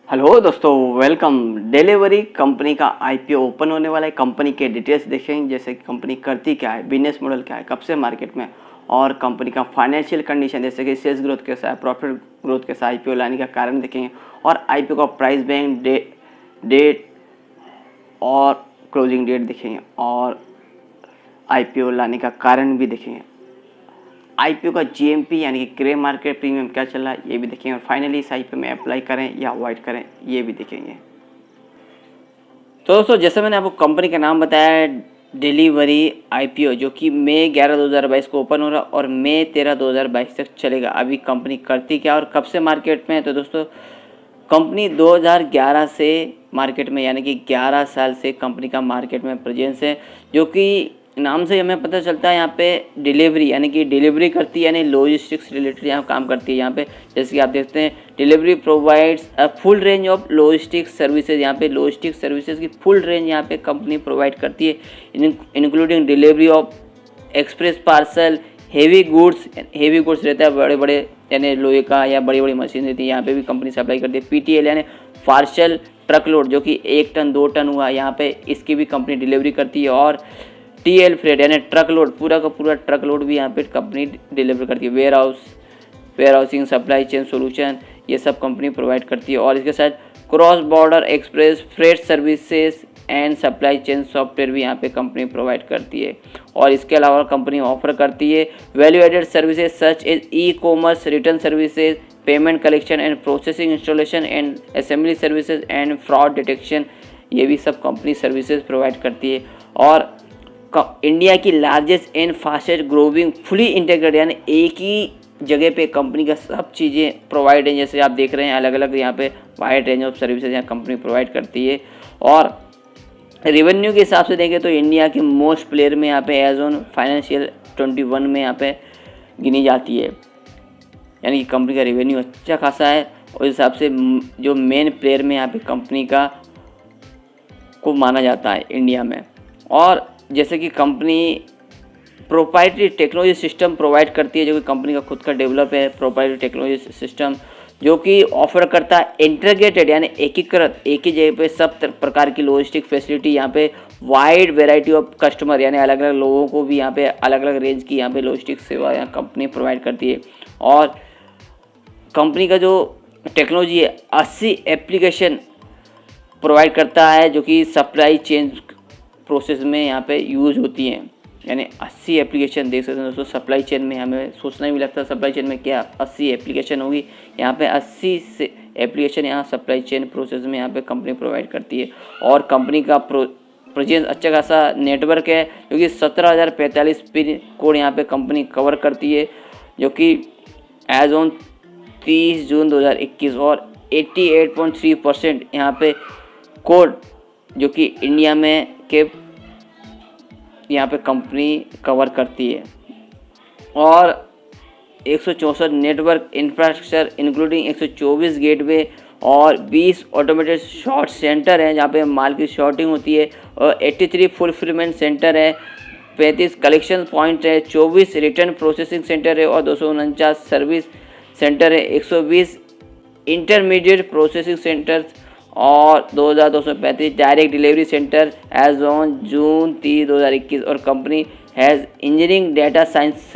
Hello दोस्तों, welcome. Delivery company का IPO open होने वाला है। कंपनी के डिटेल्स देखेंगे, जैसे कि कंपनी करती क्या है, बिजनेस मॉडल क्या है, कब से मार्केट में, और कंपनी का फाइनेंशियल कंडीशन जैसे कि सेल्स ग्रोथ कैसा है, प्रॉफिट ग्रोथ कैसा है, आईपीओ लाने का कारण देखेंगे, और आईपीओ का प्राइस बैंक, डेट और क्लोजिंग डेट देखेंगे, और आईपीओ लाने का कारण भी देखेंगे। आईपीओ का जीएमपी यानी कि ग्रे मार्केट प्रीमियम क्या चल रहा है ये भी देखेंगे, और फाइनली इस आईपीओ में अप्लाई करें या अवॉइड करें ये भी देखेंगे। तो दोस्तों, जैसे मैंने आपको कंपनी का नाम बताया, डिलीवरी आईपीओ, जो कि मई 11 2022 को ओपन हो रहा और मई 13 2022 तक चलेगा। अभी कंपनी करती क्या और कब से मार्केट में है, तो दोस्तों कंपनी 2011 से मार्केट में, यानी कि 11 साल से कंपनी का मार्केट में प्रेजेंस है, जो कि नाम से हमें पता चलता है। यहाँ पे डिलीवरी यानी कि डिलीवरी करती है, यानी लॉजिस्टिक्स रिलेटेड यहाँ काम करती है। यहाँ पे जैसे कि आप देखते हैं, delivery provides a full range of logistics services. यहाँ पे लॉजिस्टिक्स सर्विसेज की फुल रेंज यहाँ पे कंपनी प्रोवाइड करती है, including delivery of express parcel, heavy goods रहता है, बड़े बड़े यानी लोहे का या बड़ी बड़ी मशीन रहती है, यहाँ पे भी कंपनी सप्लाई करती है। पीटीएल यानी पार्सल ट्रक लोड, जो कि 1 टन 2 टन हुआ, यहाँ पे इसकी भी कंपनी डिलीवरी करती है। और टीएल फ्रेट यानी ट्रक लोड, पूरा का पूरा ट्रक लोड भी यहाँ पे कंपनी डिलीवर करती है। Warehousing, supply chain solution, ये सब कंपनी प्रोवाइड करती है। और इसके साथ cross border express freight services and supply chain software भी यहाँ पे कंपनी प्रोवाइड करती है। और इसके अलावा कंपनी ऑफर करती है value added services such as e commerce, return services, payment collection and processing, installation and assembly services and fraud detection, ये भी सब कंपनी सर्विसेज प्रोवाइड करती है। और इंडिया की largest and fastest growing fully integrated, यानी एक ही जगह पे कंपनी का सब चीज़ें प्रोवाइड है। जैसे आप देख रहे हैं, अलग अलग यहाँ पे वाइड रेंज ऑफ सर्विसेज यहाँ कंपनी प्रोवाइड करती है। और रेवेन्यू के हिसाब से देखें तो इंडिया के मोस्ट प्लेयर में यहाँ पे एज ऑन फाइनेंशियल 21 में यहाँ पे गिनी जाती है, यानी कि कंपनी का रेवेन्यू अच्छा खासा है। और इस हिसाब से जो मेन प्लेयर में यहाँ पे कंपनी का को माना जाता है इंडिया में। और जैसे कि company proprietary technology system provide करती है, जो कि कंपनी का खुद का डेवलप है प्रोप्राइटरी टेक्नोलॉजी सिस्टम, जो कि ऑफर करता है इंटीग्रेटेड यानी एकीकृत, एक ही जगह पे सब प्रकार की लॉजिस्टिक फैसिलिटी। यहाँ पे वाइड वैरायटी ऑफ कस्टमर, यानी अलग अलग लोगों को भी यहाँ पे अलग अलग रेंज की यहाँ पे लॉजिस्टिक सेवा यहाँ कंपनी प्रोवाइड करती है। और कंपनी का जो टेक्नोलॉजी है 80 एप्लीकेशन प्रोवाइड करता है, जो कि सप्लाई चेन प्रोसेस में यहाँ पे यूज़ होती हैं। यानी 80 एप्लीकेशन देख सकते हैं दोस्तों। सप्लाई चेन में हमें सोचना भी लगता है सप्लाई चेन में क्या 80 एप्लीकेशन होगी, यहाँ पे 80 से एप्लीकेशन यहाँ सप्लाई चेन प्रोसेस में यहाँ पे कंपनी प्रोवाइड करती है। और कंपनी का प्रेजेंस अच्छा खासा नेटवर्क है, जो कि 17,045 पिन कोड यहाँ पे कंपनी कवर करती है, जो कि एज ऑन 30 जून 2021। और 88.3% यहाँ पे कोड जो कि इंडिया में के यहाँ पे कंपनी कवर करती है। और 164 नेटवर्क इंफ्रास्ट्रक्चर इंक्लूडिंग 124 गेटवे और 20 ऑटोमेटेड शॉर्ट सेंटर हैं, जहाँ पे माल की शॉर्टिंग होती है। और 83 फुलफिलमेंट सेंटर है, 35 कलेक्शन पॉइंट है, 24 रिटर्न प्रोसेसिंग सेंटर है, और 249 सर्विस सेंटर है, 120 इंटरमीडिएट प्रोसेसिंग सेंटर्स और 2235 direct delivery centre as on June 30 2021। और company has engineering data science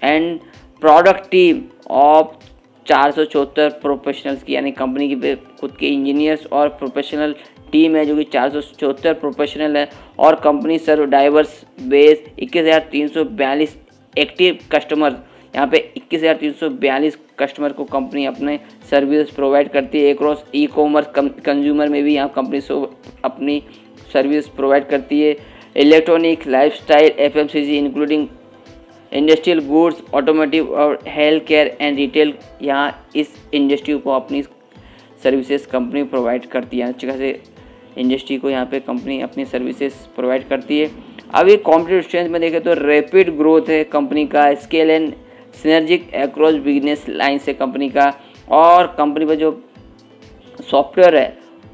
and product team of 474 professionals की, यानी कंपनी की खुद के इंजीनियर्स और प्रोफेशनल टीम है, जो कि 474 प्रोफेशनल है। और कंपनी सर्व डाइवर्स बेस 21,342 एक्टिव कस्टमर, यहाँ पे 21,342 कस्टमर को कंपनी अपने सर्विस प्रोवाइड करती है। अक्रॉस ई कॉमर्स कंज्यूमर में भी यहाँ कंपनी अपनी सर्विस प्रोवाइड करती है। Electronic, lifestyle, FMCG including industrial goods, automotive और हेल्थ केयर एंड रिटेल, यहाँ इस इंडस्ट्री को अपनी सर्विसेज कंपनी प्रोवाइड करती है। अच्छे खासे इंडस्ट्री को यहाँ पे कंपनी अपनी सर्विसेज प्रोवाइड करती है। अभी कॉम्पिटिटिव स्ट्रेंथ में देखें तो रैपिड ग्रोथ है कंपनी का, scale and synergic across business line से कंपनी का। और कंपनी पर जो सॉफ्टवेयर है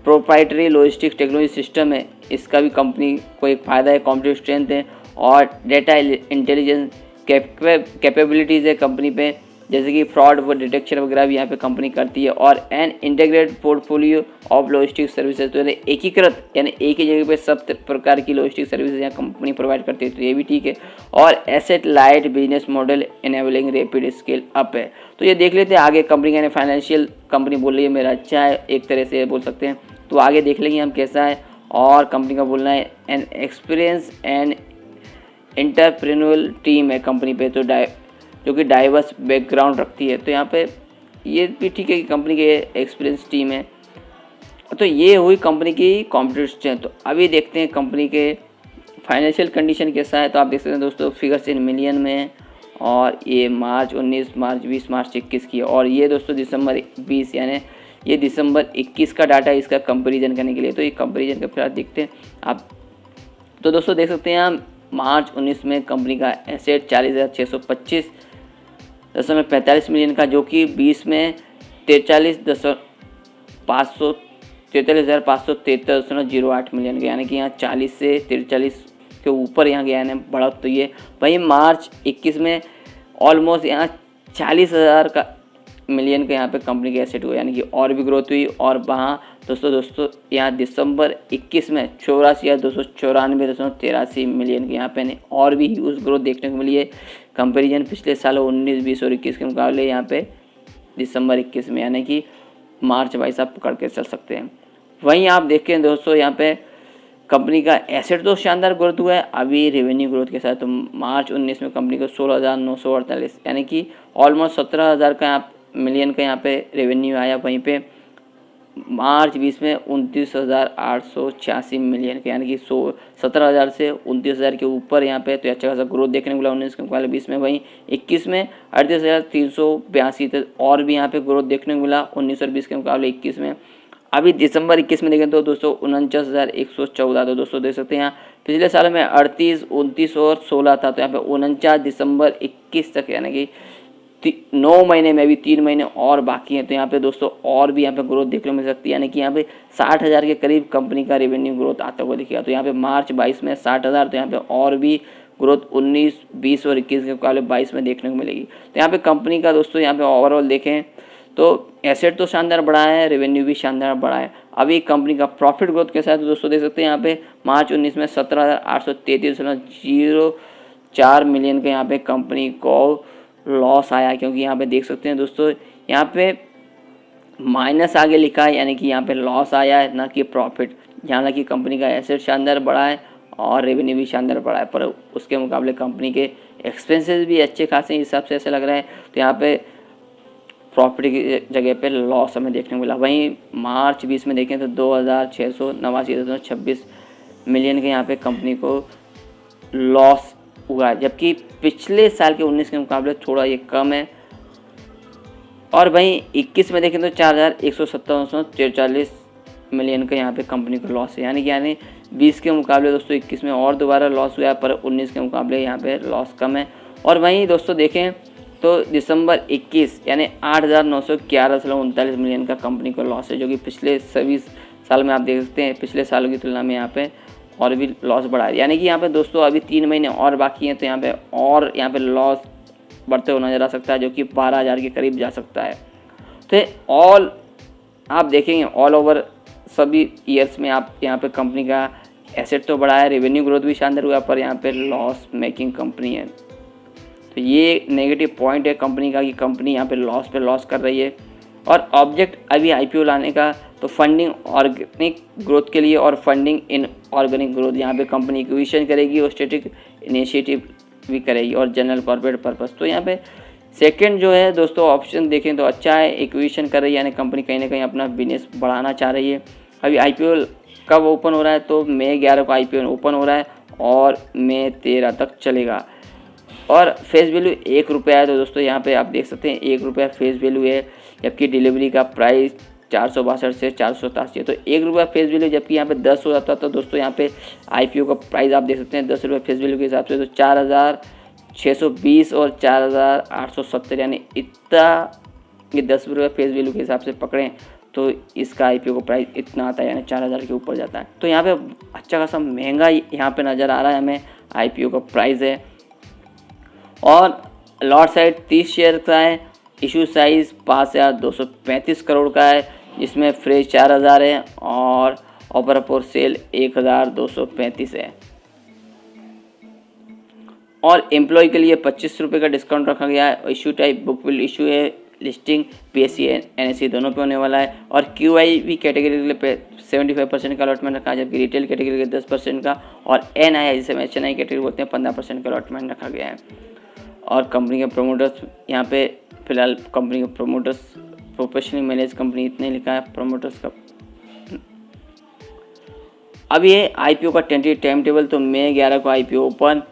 प्रोप्राइटरी लॉजिस्टिक्स टेक्नोलॉजी सिस्टम है, इसका भी कंपनी को एक फ़ायदा है, कॉम्पिटिटिव स्ट्रेंथ है। और डेटा इंटेलिजेंस कैपेबिलिटीज़ है कंपनी पे, जैसे कि फ्रॉड व डिटेक्शन वगैरह भी यहाँ पे कंपनी करती है। और an integrated portfolio of logistic services, तो एकीकृत यानी एक ही जगह पे सब प्रकार की लॉजिस्टिक सर्विसेज यहाँ कंपनी प्रोवाइड करती है, तो ये भी ठीक है। और asset light business model enabling rapid scale up है। तो ये देख लेते हैं आगे कंपनी का फाइनेंशियल कंपनी बोल रही है मेरा अच्छा है, एक तरह से बोल सकते हैं। तो आगे देख लेंगे हम कैसा है। और कंपनी का बोलना है an experience and entrepreneurial team है कंपनी पे, तो जो कि डाइवर्स बैकग्राउंड रखती है। तो यहाँ पे ये भी ठीक है कि कंपनी के एक्सपीरियंस टीम है। तो ये हुई कंपनी की कॉम्पिटिशन। तो अभी देखते हैं कंपनी के फाइनेंशियल कंडीशन कैसा है। तो आप देख सकते हैं दोस्तों फिगर्स इन मिलियन में, और ये मार्च 19, मार्च 20, मार्च 21 की है। और ये दोस्तों दिसंबर 20 यानी ये दिसंबर 21 का डाटा है इसका कंपैरिजन करने के लिए। तो ये कंपैरिजन का फिर देखते हैं आप। तो दोस्तों देख सकते हैं आप मार्च 19 में कंपनी का एसेट 40,625.45 मिलियन का, जो कि 20 में 43,573.08 मिलियन का, यानी कि यहाँ 40 से 43 के ऊपर यहाँ गया है बढ़त। तो ये वहीं मार्च 21 में ऑलमोस्ट यहाँ 40,000 का मिलियन का यहाँ पे कंपनी के एसेट हुआ, यानी कि और भी ग्रोथ हुई। और वहाँ दोस्तों यहाँ दिसंबर 21 में 84,294.83 मिलियन के यहाँ पे और भी ह्यूज ग्रोथ देखने को मिली है। कंपैरिजन पिछले सालों 19, 20 और 21 के मुकाबले यहाँ पे दिसंबर 21 में, यानी कि मार्च 22 आप पकड़ के चल सकते हैं। वहीं आप देखें दोस्तों यहाँ पे कंपनी का एसेट तो शानदार ग्रोथ हुआ है अभी रेवेन्यू ग्रोथ के साथ। तो मार्च 19 में कंपनी को 16,948 यानी कि ऑलमोस्ट 17,000 का मिलियन का यहाँ पे रेवेन्यू आया। वहीं पे मार्च 20 में 29,886 मिलियन का, यानी कि 17,000 से 29,000 के ऊपर यहाँ पे तो अच्छा खासा ग्रोथ देखने को मिला 19 के मुकाबले 20 में। वहीं 21 में 38,382 तक और भी यहाँ पे ग्रोथ देखने को मिला 19 और 20 के मुकाबले 21 में। अभी दिसंबर 21 में देखें तो दोस्तों 49,114। तो दोस्तों देख सकते हैं यहाँ पिछले साल में 38, 29 और 16 था, तो यहाँ पे 49 दिसंबर 21 तक, यानी कि 9 महीने में अभी 3 महीने और बाकी हैं। तो यहाँ पे दोस्तों और भी यहाँ पे ग्रोथ देखने को मिल सकती है, यानी कि यहाँ पे 60,000 के करीब कंपनी का रेवेन्यू ग्रोथ आता हुआ दिखेगा। तो यहाँ पे मार्च 22 में 60,000, तो यहाँ पे और भी ग्रोथ 19, 20 और 21 के मुकाबले 22 में देखने को मिलेगी। तो यहाँ पे कंपनी का दोस्तों यहाँ पे ओवरऑल देखें तो एसेट तो शानदार बढ़ा है, रेवेन्यू भी शानदार बढ़ा है। अभी कंपनी का प्रॉफिट ग्रोथ के साथ दोस्तों देख सकते हैं यहाँ पे मार्च 19 में 17,833.04 मिलियन का यहाँ पे कंपनी को लॉस आया, क्योंकि यहाँ पे देख सकते हैं दोस्तों यहाँ पे माइनस आगे लिखा है, यानी कि यहाँ पे लॉस आया है ना कि प्रॉफिट। यहाँ कि कंपनी का एसेट शानदार बढ़ा है और रेवेन्यू भी शानदार बढ़ा है, पर उसके मुकाबले कंपनी के एक्सपेंसेस भी अच्छे खासे हिसाब से ऐसा लग रहा है। तो यहाँ पे प्रॉफिट की जगह पे लॉस हमें देखने को मिला। वहीं मार्च 20 में देखें तो 2,689.26 मिलियन के यहाँ पे कंपनी को लॉस हुआ है, जबकि पिछले साल के 19 के मुकाबले थोड़ा ये कम है। और वहीं 21 में देखें तो 4,157.43 मिलियन का यहाँ पे कंपनी को लॉस है, यानी 20 के मुकाबले दोस्तों 21 में और दोबारा लॉस हुआ है, पर 19 के मुकाबले यहाँ पे लॉस कम है। और वहीं दोस्तों देखें तो दिसंबर 21 यानी 8,911.39 मिलियन का कंपनी को लॉस है, जो कि पिछले सभी साल में आप देख सकते हैं पिछले सालों की तुलना में यहाँ पे और भी लॉस बढ़ा है। यानी कि यहाँ पे दोस्तों अभी 3 महीने और बाकी हैं, तो यहाँ पे लॉस बढ़ते हुए नजर आ सकता है, जो कि 12,000 के करीब जा सकता है। तो ऑल आप देखेंगे ऑल ओवर सभी ईयर्स में आप यहाँ पे कंपनी का एसेट तो बढ़ा है, रेवेन्यू ग्रोथ भी शानदार हुआ, पर यहाँ पे लॉस मेकिंग कंपनी है। तो ये नेगेटिव पॉइंट है कंपनी का कि कंपनी यहाँ पे लॉस कर रही है। और ऑब्जेक्ट अभी आईपीओ लाने का तो फंडिंग ऑर्गेनिक ग्रोथ के लिए और फंडिंग इन ऑर्गेनिक ग्रोथ, यहाँ पे कंपनी एक्विजिशन करेगी और स्ट्रेटेजिक इनिशिएटिव भी करेगी और जनरल कॉर्पोरेट पर्पस। तो यहाँ पे सेकंड जो है दोस्तों ऑप्शन देखें तो अच्छा है, एक्विजिशन कर रही है, यानी कंपनी कहीं ना कहीं अपना बिजनेस बढ़ाना चाह रही है। अभी आईपीओ कब ओपन हो रहा है तो मई 11 को आईपीओ ओपन हो रहा है और मई 13 तक चलेगा। और फेस वैल्यू 1 रुपया है, तो दोस्तों यहाँ पे आप देख सकते हैं 1 रुपया फेस वैल्यू है, जबकि डिलीवरी का प्राइस 462 से 487 है। तो 1 रुपया फेस वैल्यू, जबकि यहाँ पे 10 हो जाता तो दोस्तों यहाँ पे आईपीओ का प्राइस आप देख सकते हैं 10 रुपये फेस वैल्यू के हिसाब से, तो 4,620 और 4,870, यानी इतना ये 10 रुपये फेस वैल्यू के हिसाब से पकड़ें तो इसका आईपीओ का प्राइस इतना आता है, यानी 4,000 के ऊपर जाता है। तो यहाँ पे अच्छा खासा महंगा यहाँ पे नज़र आ रहा है हमें आईपीओ का प्राइस है। और लॉट साइज 30 शेयर का है इशू साइज़ 5,235 करोड़ का है, जिसमें फ्रेश 4,000 है और ऑफर फॉर सेल 1,235 है। और एम्प्लॉय के लिए 25 रुपये का डिस्काउंट रखा गया है। Issue type book will issue है, लिस्टिंग PSE NSE दोनों पे होने वाला है। और QIV कैटेगरी के लिए 75% का अलॉटमेंट रखा है, जबकि रिटेल कैटेगरी के 10% का और NII जिसे हम HNI कैटेगरी बोलते हैं 15% का अलॉटमेंट रखा गया है। और कंपनी के प्रोमोटर्स यहाँ पे फिलहाल कंपनी के प्रोमोटर्स प्रोफेशनली मैनेज कंपनी इतने लिखा है प्रोमोटर्स का। अब ये IPO का टेंटेटिव टाइम टेबल तो मई 11 को IPO ओपन,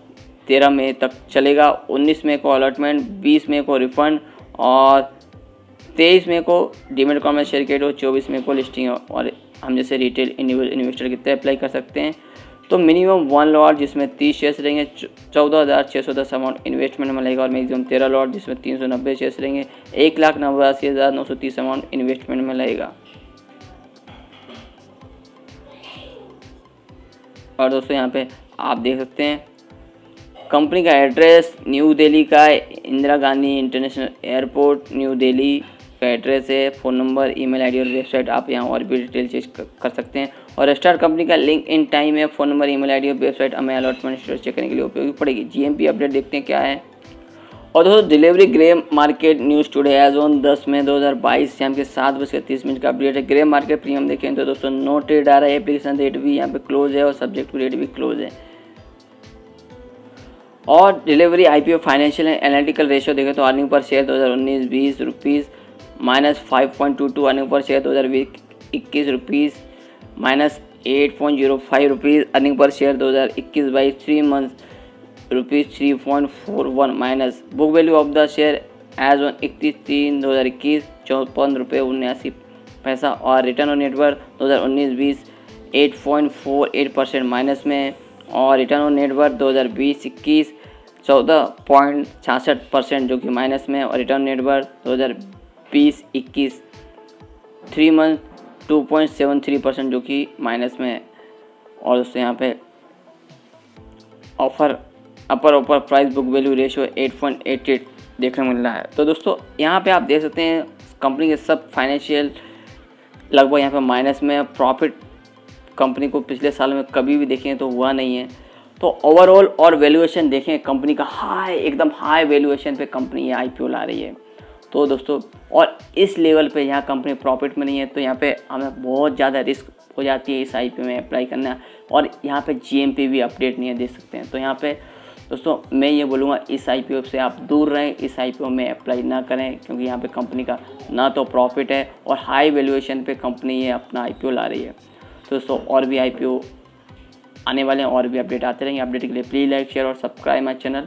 13 मई तक चलेगा, 19 मई को अलॉटमेंट, 20 मई को रिफंड और 23 मई को डीमेट अकाउंट में शेयर क्रिएट हो, 24 मई को लिस्टिंग हो। और हम जैसे रिटेल इंडिविजुअल इन्वेस्टर कितने अप्लाई कर सकते हैं, तो मिनिमम 1 लॉट जिसमें 30 शेयर्स रहेंगे, 14,610 अमाउंट इन्वेस्टमेंट में लगेगा। और मैक्सिमम 13 लॉट जिसमें 390 शेयर्स रहेंगे, 1,89,930 अमाउंट इन्वेस्टमेंट में लगेगा। और दोस्तों यहाँ पे आप देख सकते हैं कंपनी का एड्रेस न्यू दिल्ली का है, Indira Gandhi international airport new Delhi का एड्रेस है। फ़ोन नंबर, ईमेल आईडी और वेबसाइट आप यहाँ और भी डिटेल चेक कर सकते हैं। और स्टार कंपनी का लिंक इन टाइम है, फ़ोन नंबर, ईमेल आईडी और वेबसाइट हमें अलॉटमेंट स्टेटस चेक करने के लिए उपयोगी पड़ेगी। GMP अपडेट देखते हैं क्या है। और दोस्तों delivery grey market news today as on 10 May 2022 शाम के 7:30 का अपडेट है। ग्रे मार्केट प्रीमियम देखें तो दोस्तों नो ट्रेड आ रहा है, एप्लीकेशन रेट भी यहाँ पे क्लोज है और सब्जेक्ट रेट भी क्लोज है। और delivery IPO financial analytical ratio देखें तो earning per share 2019-20 rupees -5.22, earning per share 2020-21 rupees -8.05 rupees, earning per share 2021-22 3 month rupees 3.41 minus book value of the share as on 31/3/2021 ₹54.79 और return on net worth 2019-20 8.48% minus में और return on net worth 2020-21 14.66% जो कि minus में और return net worth 2020-21 3 month 2.73% जो कि minus में है। और दोस्तों यहाँ पे अपर प्राइस बुक वैल्यू रेशियो 8.88 देखने को मिल रहा है। तो दोस्तों यहाँ पे आप देख सकते हैं कंपनी के सब फाइनेंशियल लगभग यहाँ पे माइनस में, प्रॉफिट कंपनी को पिछले साल में कभी भी देखें तो हुआ नहीं है। तो ओवरऑल और वैल्यूएशन देखें कंपनी का एकदम हाई वैल्यूएशन पे कंपनी ये IPO ला रही है। तो दोस्तों और इस लेवल पे यहाँ कंपनी प्रॉफिट में नहीं है, तो यहाँ पे हमें बहुत ज़्यादा रिस्क हो जाती है इस IPO में अप्लाई करना। और यहाँ पे GMP भी अपडेट नहीं है, देख सकते हैं। तो यहाँ पे दोस्तों मैं ये बोलूँगा इस IPO से आप दूर रहें, इस IPO में अप्लाई ना करें, क्योंकि यहाँ पे कंपनी का ना तो प्रॉफिट है और हाई वैल्यूएशन पे कंपनी ये अपना IPO ला रही है। तो दोस्तों और भी IPO आने वाले हैं और भी अपडेट आते रहेंगे। अपडेट के लिए प्लीज़ लाइक शेयर और सब्सक्राइब माई चैनल।